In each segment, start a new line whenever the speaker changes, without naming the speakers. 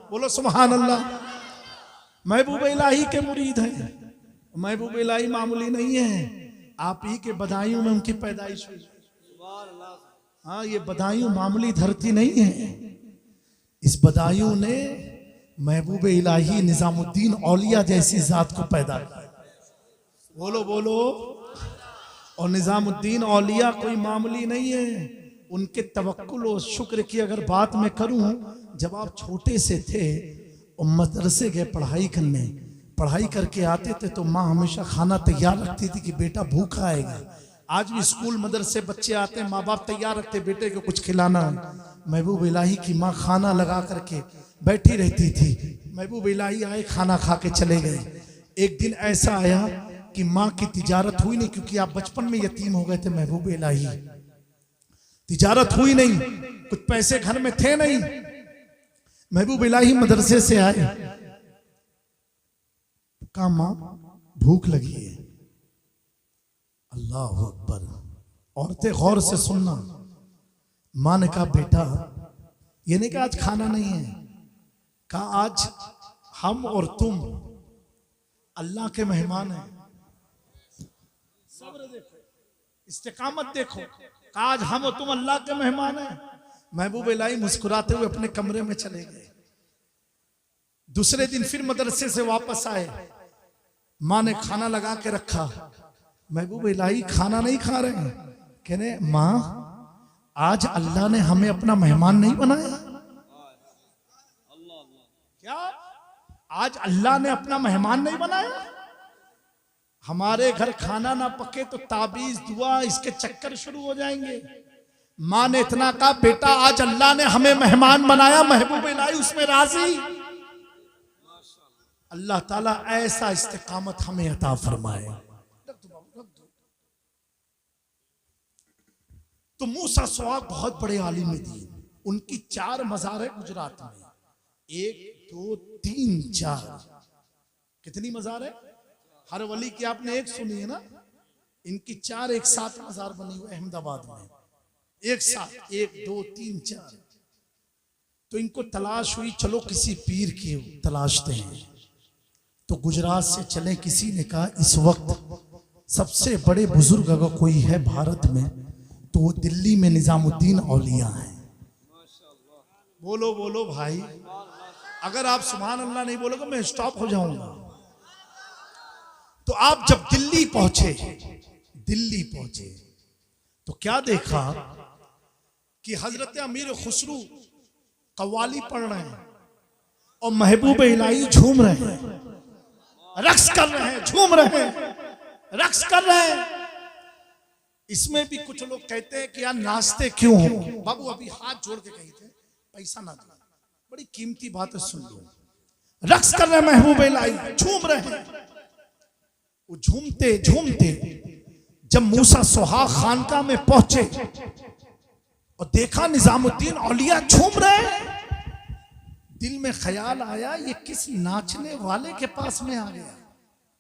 बोलो सुभान अल्लाह। महबूब इलाही के मुरीद हैं। महबूब इलाही मामूली नहीं है। आप ही के बदायूं में उनकी पैदाइश हुई। हाँ, ये बदायूं मामूली धरती नहीं है। इस बदायूं ने महबूब इलाही निजामुद्दीन औलिया जैसी जात को पैदा किया। बोलो बोलो। और निजामुद्दीन औलिया कोई मामूली नहीं है। उनके तवक्कुल और शुक्र की अगर बात मैं करूं, जब आप छोटे से थे और मदरसे गए पढ़ाई करने, पढ़ाई करके आते थे तो माँ हमेशा खाना तैयार रखती थी कि बेटा भूखा आएगा। आज भी स्कूल मदरसे बच्चे आते हैं, माँ बाप तैयार रखते बेटे को कुछ खिलाना है। महबूब इलाही की माँ खाना लगा करके बैठी रहती थी। महबूब इलाही आए, खाना खा के चले गए। एक दिन ऐसा आया कि माँ की तिजारत हुई नहीं, क्योंकि आप बचपन में यतीम हो गए थे। महबूब इलाही तिजारत हुई नहीं, कुछ पैसे घर में थे नहीं। महबूब इलाही मदरसे से आए, कहा माँ भूख लगी है। अल्लाह अकबर। औरतें गौर से सुनना। माँ ने कहा बेटा, ये नहीं कहा आज खाना नहीं है, कहा आज हम और तुम अल्लाह के मेहमान हैं। सब्र देखो, इस्तिकामत देखो। कहा आज हम और तुम अल्लाह के मेहमान हैं। महबूब इलाही मुस्कुराते हुए अपने कमरे में चले गए। दूसरे दिन फिर मदरसे से वापस आए, माँ ने खाना लगा के रखा। महबूब इलाही खाना नहीं खा रहे हैं, कह रहे माँ आज अल्लाह ने हमें अपना मेहमान नहीं बनाया क्या? आज अल्लाह ने अपना मेहमान नहीं बनाया? हमारे घर खाना ना पके तो ताबीज दुआ इसके चक्कर शुरू हो जाएंगे। माँ ने इतना कहा बेटा आज अल्लाह ने हमें मेहमान बनाया, महबूब इलाही उसमें राजी। अल्लाह ताला ऐसा इस्तिकामत हमें अता फरमाए। तो मूसा सुहाग बहुत बड़े आलिम दीन, उनकी 4 मज़ार है गुजरात में। 1 2 3 4 कितनी मज़ार है? हर वली की आपने एक सुनी है ना, इनकी 4 एक साथ मज़ार बनी हुई अहमदाबाद में, एक साथ 1 2 3 4। तो इनको तलाश हुई, चलो किसी पीर की तलाशते हैं। तो गुजरात से चले, किसी ने कहा इस वक्त सबसे बड़े बुजुर्ग अगर कोई है भारत में तो वो दिल्ली में निजामुद्दीन औलिया है। बोलो बोलो भाई, अगर आप सुभान अल्लाह नहीं बोलोगे मैं स्टॉप हो जाऊंगा। तो आप जब दिल्ली पहुंचे तो क्या देखा कि हजरत अमीर खुसरू कव्वाली पढ़ रहे हैं और महबूब इलाही झूम रहे हैं, रक्स कर रहे हैं, झूम रहे हैं, रक्स कर रहे हैं। इसमें भी कुछ लोग कहते हैं कि यार नाचते क्यों हो? बाबू अभी हाथ जोड़ के कही थे पैसा ना दो, बड़ी कीमती बात है, सुन लो। रक्स कर रहे हैं महबूब इलाही, झूम रहे हैं। वो झूमते झूमते जब मूसा सुहाग खानका में पहुंचे और देखा निजामुद्दीन औलिया झूम रहे हैं, दिल में ख्याल आया ये किस नाचने वाले के पास में आ गया।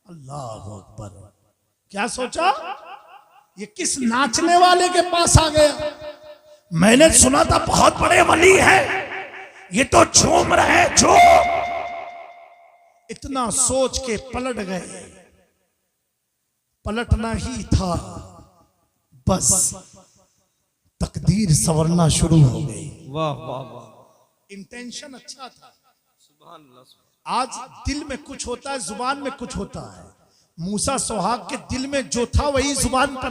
अल्लाह अकबर। क्या सोचा? ये किस नाचने वाले के पास आ गया? मैंने सुना था बहुत बड़े वली है, ये तो झूम रहे झूम। इतना सोच के पलट गए। पलटना ही था, बस तकदीर संवरना शुरू हो गई।
वाह वाह वाह।
इंटेंशन अच्छा था। आज दिल में कुछ होता है, जुबान में कुछ होता है। मूसा सुहाग के दिल में जो था वही जुबान पर।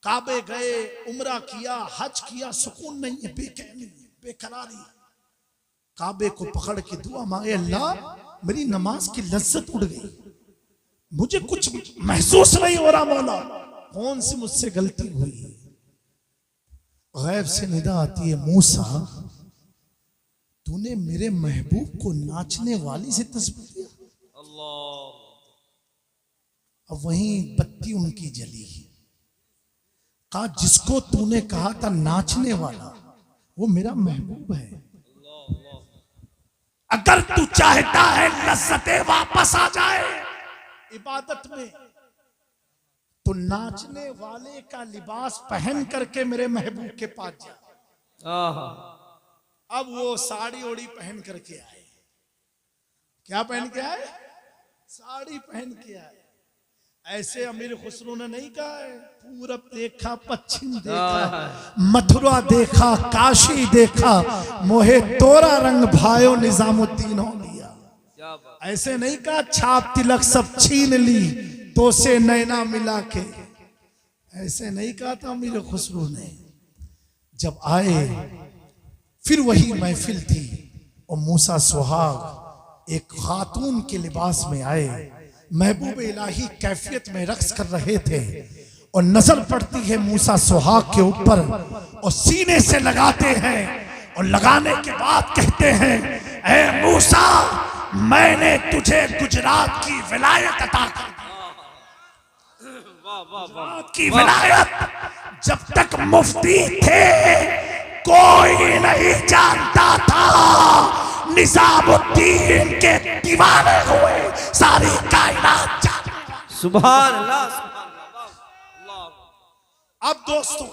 काबे गए, उम्रा किया, हज किया, सुकून नहीं है, बेचैनी, बेकरारी। काबे को पकड़ के दुआ मांगे, अल्लाह मेरी नमाज की लज्जत उड़ गई, मुझे कुछ महसूस नहीं हो रहा मौला, कौन सी मुझसे गलती हुई? गैब से निदा आती है, मूसा तूने मेरे महबूब को नाचने वाली से तस्वीर दिया।
अल्लाह।
अब वहीं बत्ती उनकी जली। कहा जिसको तूने कहा था नाचने वाला वो मेरा महबूब है। अगर तू चाहता है लज्जतें वापस आ जाए इबादत में, तो नाचने वाले का लिबास पहन करके मेरे महबूब के पास जा। अब वो साड़ी ओड़ी पहन करके आए। क्या पहन के आए? साड़ी पहन के आए। ऐसे अमीर खुसरो ने नहीं कहा है पूरब देखा, पश्चिम देखा, मथुरा देखा, काशी देखा, मोहे तोरा रंग भायो निजामुद्दीन हो लिया। ऐसे नहीं कहा छाप तिलक सब छीन ली तो से नैना मिला के। ऐसे नहीं कहा था अमीर खुसरो ने। जब आए फिर वही महफिल थी और मूसा सुहाग एक खातून के लिबास में आए। महबूब इलाही कैफियत में रक्स कर रहे थे और नजर पड़ती है मूसा सुहाग के ऊपर और सीने से लगाते हैं और लगाने के बाद कहते हैं, ऐ मूसा मैंने तुझे गुजरात की विलायत अता कर दी। गुजरात की विलायत जब तक मुफ्ती थे कोई नहीं जानता था। निजामुद्दीन के दीवाने हुए सारी कायनात जाने।
सुभान अल्लाह, सुभान अल्लाह।
अब दोस्तों,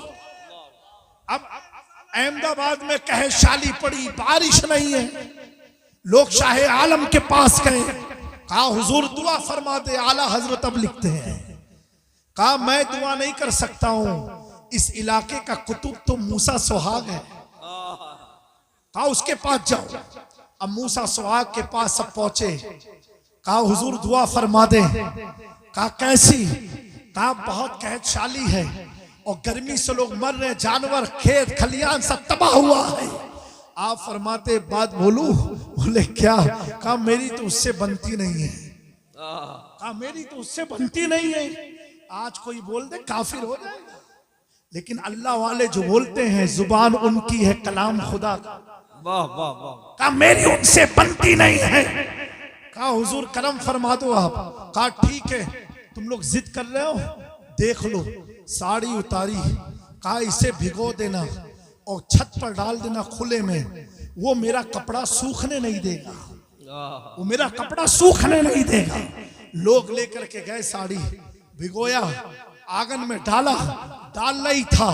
अब अहमदाबाद में कहशाली पड़ी, बारिश नहीं है। लोग शाहे आलम के पास गए, कहा हुजूर दुआ फरमा दे। आला हजरत अब लिखते हैं, कहा मैं दुआ नहीं कर सकता हूं, इस इलाके का कुतुब तो मूसा सुहाग है। कहा उसके पास जाओ। अब मूसा सुहाग के पास सब पहुंचे। कहा हुजूर दुआ फरमा दे। कहा कैसी? कहा बहुत कहतशाली है और गर्मी से लोग मर रहे, जानवर खेत खलियान सब तबाह हुआ है। आप फरमाते बात बोलू? बोले क्या? कहा मेरी तो उससे बनती नहीं है। कहा मेरी तो उससे बनती नहीं है। आज कोई बोल दे काफिर हो जाएगा, लेकिन अल्लाह वाले जो बोलते हैं जुबान उनकी है कलाम खुदा का।
वाह वाह वाह।
कहा मेरी उनसे बनती नहीं है। कहा हुजूर करम फरमा दो आप। कहा ठीक है, तुम लोग जिद कर रहे हो, देख लो। साड़ी उतारी, कहा इसे भिगो देना और छत पर डाल देना खुले में, वो मेरा कपड़ा सूखने नहीं देगा, वो मेरा कपड़ा सूखने नहीं देगा। लोग लेकर के गए साड़ी, भिगोया, आंगन में डाला, डाल नहीं था,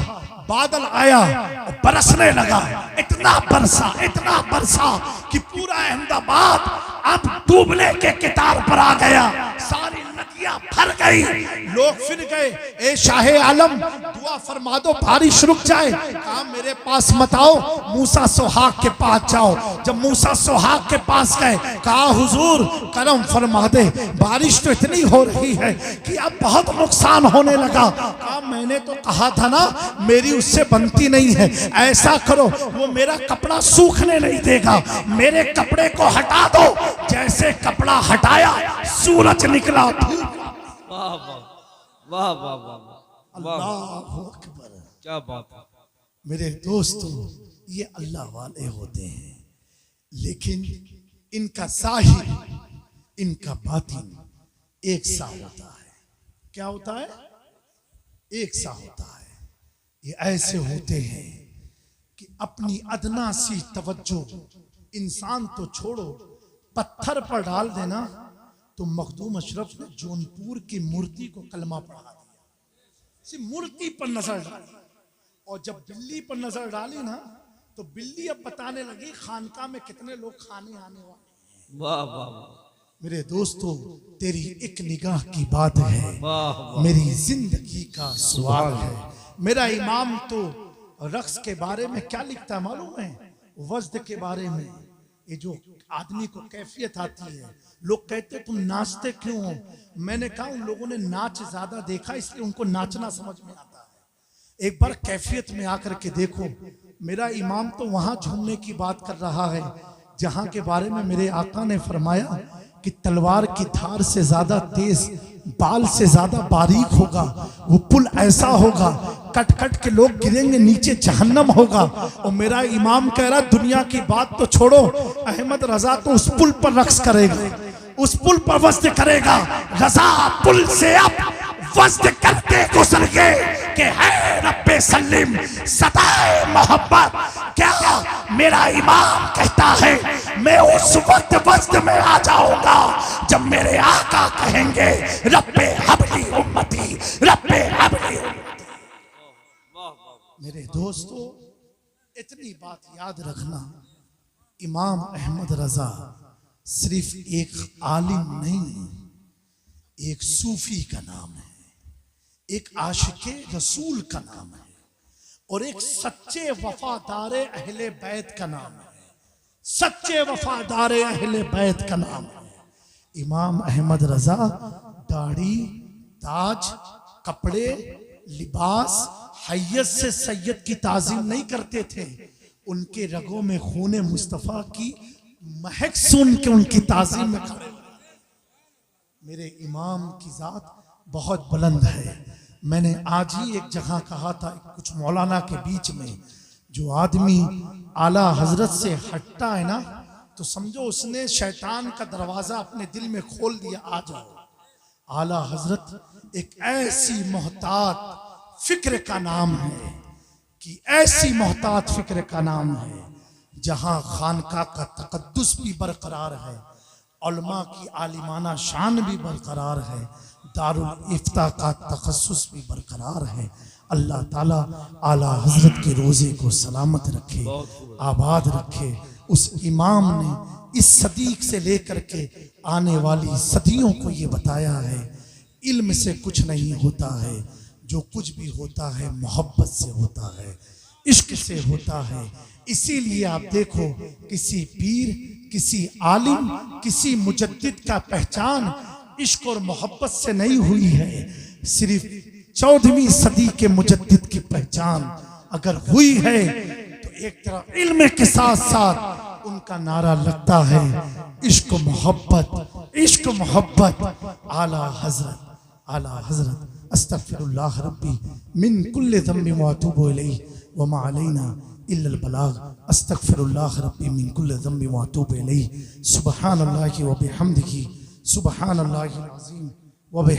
बादल आया और बरसने लगा। इतना बरसा कि पूरा अहमदाबाद अब डूबने के कितार पर आ गया। सारी नदियां भर गई। लोग फिर गए, ए शाहे आलम दुआ फरमा दो बारिश रुक जाए। कहा मेरे पास मत आओ, मूसा सुहाग के पास जाओ। जब मूसा सुहाग के पास गए, कहा हुजूर करम फरमा दे, बारिश तो इतनी हो रही है कि अब बहुत नुकसान होने लगा। कहा मैंने तो कहा था ना मेरी उससे बनती नहीं है। ऐसा करो, वो मेरा कपड़ा सूखने नहीं देगा, मेरे कपड़े को हटा दो। जैसे कपड़ा हटाया सूरज निकला।
वाह वाह वाह वाह वाह।
अल्लाहु अकबर।
क्या बात है
मेरे दोस्तों, ये अल्लाह वाले होते हैं, लेकिन इनका ज़ाहिर इनका बातिन एक सा होता है। क्या होता है? एक सा होता है। ये ऐसे होते हैं कि अपनी अदना सी तवज्जो इंसान तो छोड़ो, पत्थर पर डाल देना तो मखदूम अशरफ ने जौनपुर की मूर्ति को कलमा पढ़ा दिया। सिर्फ मूर्ति पर नजर डाली, और जब बिल्ली पर नजर डाली ना तो बिल्ली अब बताने लगी खानका में कितने लोग खाने आने वाले।
वाह वाह वाह।
मेरे दोस्तों, तेरी एक निगाह की बात है, मेरी जिंदगी का सवाल है। मेरा इमाम तो रक्स के बारे में क्या लिखता है मालूम है? वज्द के बारे में। ये जो आदमी को कैफियत आती है, लोग कहते तुम नाचते क्यों हो? मैंने कहा उन लोगों ने नाच ज्यादा देखा इसलिए उनको नाचना समझ में आता है। एक बार कैफियत में आकर के देखो। मेरा इमाम तो वहां झूमने की बात कर रहा है जहां के बारे में मेरे आका ने फरमाया कि तलवार की धार से ज्यादा तेज, बाल से ज्यादा बारीक होगा। वो पुल ऐसा होगा कट कट के लोग गिरेंगे, नीचे जहन्नम होगा। और मेरा इमाम कह रहा दुनिया की बात तो छोड़ो, अहमद रजा तो उस पुल पर रक्स करेगा, उस पुल पर वज्द करेगा। रजा पुल से अब वज्द करते गुजर गए कि है रब्बे सलीम सदाए मोहब्बत। क्या मेरा इमाम कहता है मैं उस वक्त वज्द में आ जाऊंगा जब मेरे आका कहेंगे रब्बे हबली उम्मती, रब्बे हबली उम्मती। मेरे दोस्तों, इतनी बात याद रखना, इमाम अहमद रजा सिर्फ एक आलिम नहीं, एक सूफी का नाम है, एक आशिके रसूल का नाम है और एक सच्चे वफादार अहले बैत का नाम है। सच्चे वफादार अहले बैत का नाम है। इमाम अहमद रजा दाढ़ी, ताज, कपड़े, लिबास, हैयत से सैयद की ताजीम नहीं करते थे। उनके रगों में खूने मुस्तफा की महक सुन के उनकी ताजीम में खड़े। मेरे इमाम की जात बहुत बुलंद है। मैंने आज ही एक जगह कहा था, कुछ मौलाना के बीच में, जो आदमी आला हजरत से हटता है ना, तो समझो उसने शैतान का दरवाजा अपने दिल में खोल दिया। आ जाओ। आला हजरत एक ऐसी मोहतात फिक्र का नाम है कि ऐसी मोहतात फिक्र का नाम है जहां खानका का तकद्दुस भी बरकरार है, उलमा की आलिमाना शान भी बरकरार है, दारुल इफ्ता का तखस्सुस भी बरकरार है। अल्लाह ताला आला हजरत के रोजे को सलामत रखे, आबाद रखे। उस इमाम ने इस सदी से लेकर के आने वाली सदियों को ये बताया है, इल्म से कुछ नहीं होता है, जो कुछ भी होता है मोहब्बत से होता है, इश्क से होता है। इसीलिए आप देखो, किसी पीर, किसी आलिम, किसी मुजद्दिद का पहचान इश्क और मोहब्बत से नहीं हुई है। सिर्फ 14वीं सदी के मुजद्दिद की पहचान अगर हुई है तो एक तरफ इल्म के साथ साथ उनका नारा लगता है इश्क मोहब्बत, इश्क मोहब्बत। आला हजरत, आला हजरत। अस्तगफिरुल्लाह रब्बी मिन कुल्लि ज़म्बिन व अतूबु इलैहि व मा अलैना इल्लल बलाग। अस्तगफिरुल्लाह रब्बी मिन कुल्लि ज़म्बिन व अतूबु इलैहि। सुब्हानल्लाहि व बिहम्दिही, सुब्हानल्लाहिल अज़ीम व बिहम्दिही।